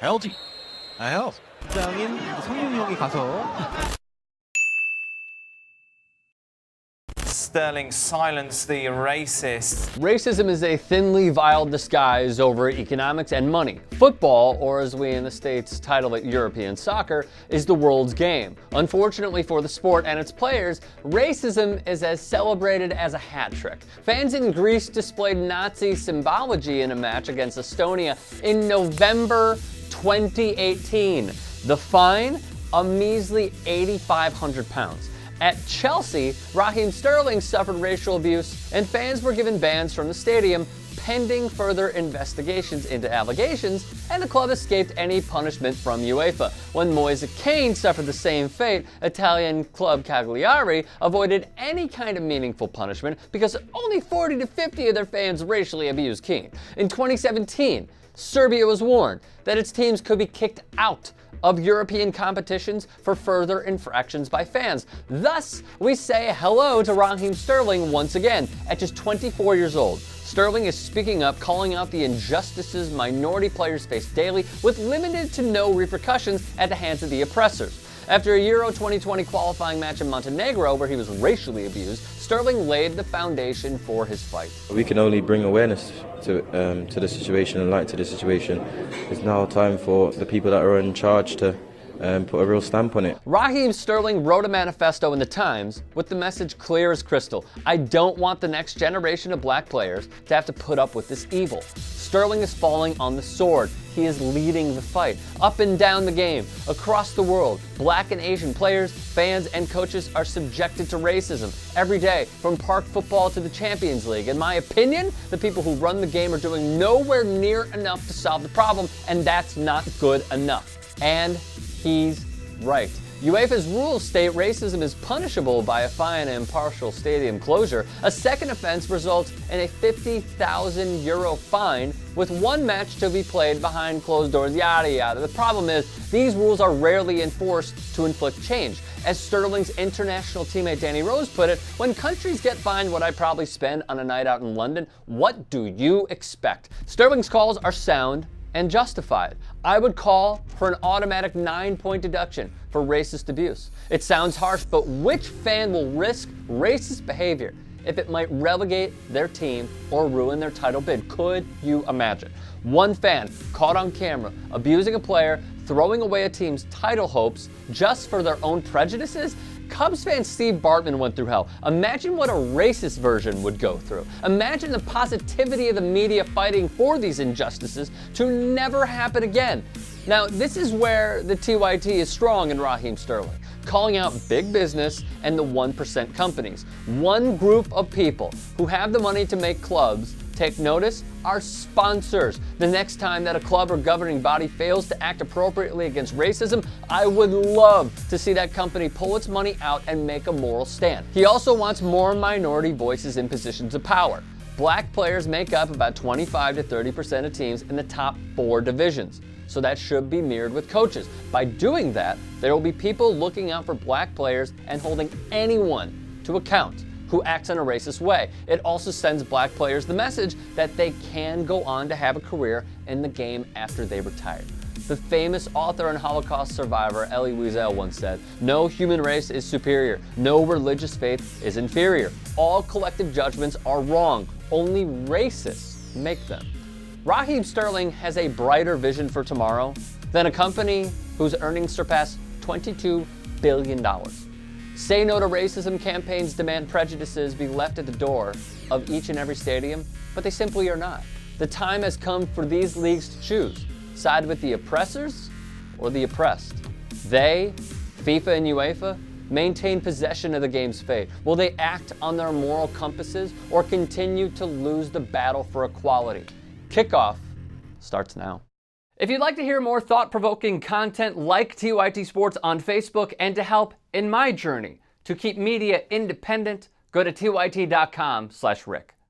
LG. I held. 장인 성윤용이 가서 Sterling silenced the racist. Racism is a thinly veiled disguise over economics and money. Football, or as we in the States title it European soccer, is the world's game. Unfortunately for the sport and its players, racism is as celebrated as a hat trick. Fans in Greece displayed Nazi symbology in a match against Estonia in November 2018. The fine? A measly £8,500. At Chelsea, Raheem Sterling suffered racial abuse, and fans were given bans from the stadium pending further investigations into allegations, and the club escaped any punishment from UEFA. When Moise Kean suffered the same fate, Italian club Cagliari avoided any kind of meaningful punishment because only 40 to 50 of their fans racially abused Kean. In 2017, Serbia was warned that its teams could be kicked out of European competitions for further infractions by fans. Thus, we say hello to Raheem Sterling once again. At just 24 years old, Sterling is speaking up, calling out the injustices minority players face daily with limited to no repercussions at the hands of the oppressors. After a Euro 2020 qualifying match in Montenegro where he was racially abused, Sterling laid the foundation for his fight. We can only bring awareness to the situation and light to the situation. It's now time for the people that are in charge to put a real stamp on it. Raheem Sterling wrote a manifesto in the Times with the message clear as crystal. I don't want the next generation of black players to have to put up with this evil. Sterling is falling on the sword. He is leading the fight. Up and down the game, across the world, black and Asian players, fans, and coaches are subjected to racism every day, from park football to the Champions League. In my opinion, the people who run the game are doing nowhere near enough to solve the problem, and that's not good enough. And he's right. UEFA's rules state racism is punishable by a fine and partial stadium closure. A second offense results in a €50,000 fine with one match to be played behind closed doors, yada yada. The problem is, these rules are rarely enforced to inflict change. As Sterling's international teammate Danny Rose put it, when countries get fined what I probably spend on a night out in London, what do you expect? Sterling's calls are sound and justified. I would call for an automatic 9-point deduction for racist abuse. It sounds harsh, but which fan will risk racist behavior if it might relegate their team or ruin their title bid? Could you imagine? One fan caught on camera abusing a player, throwing away a team's title hopes just for their own prejudices? Cubs fan Steve Bartman went through hell. Imagine what a racist version would go through. Imagine the positivity of the media fighting for these injustices to never happen again. Now, this is where the TYT is strong in Raheem Sterling, calling out big business and the 1% companies. One group of people who have the money to make clubs take notice are sponsors. The next time that a club or governing body fails to act appropriately against racism, I would love to see that company pull its money out and make a moral stand. He also wants more minority voices in positions of power. Black players make up about 25 to 30% of teams in the top 4 divisions. So that should be mirrored with coaches. By doing that, there will be people looking out for black players and holding anyone to account who acts in a racist way. It also sends black players the message that they can go on to have a career in the game after they retire. The famous author and Holocaust survivor Elie Wiesel once said, "No human race is superior. No religious faith is inferior. All collective judgments are wrong. Only racists make them." Raheem Sterling has a brighter vision for tomorrow than a company whose earnings surpass $22 billion. Say No to Racism campaigns demand prejudices be left at the door of each and every stadium, but they simply are not. The time has come for these leagues to choose, side with the oppressors or the oppressed. They, FIFA and UEFA, maintain possession of the game's fate. Will they act on their moral compasses or continue to lose the battle for equality? Kickoff starts now. If you'd like to hear more thought-provoking content like TYT Sports on Facebook and to help in my journey to keep media independent, go to tyt.com/Rick.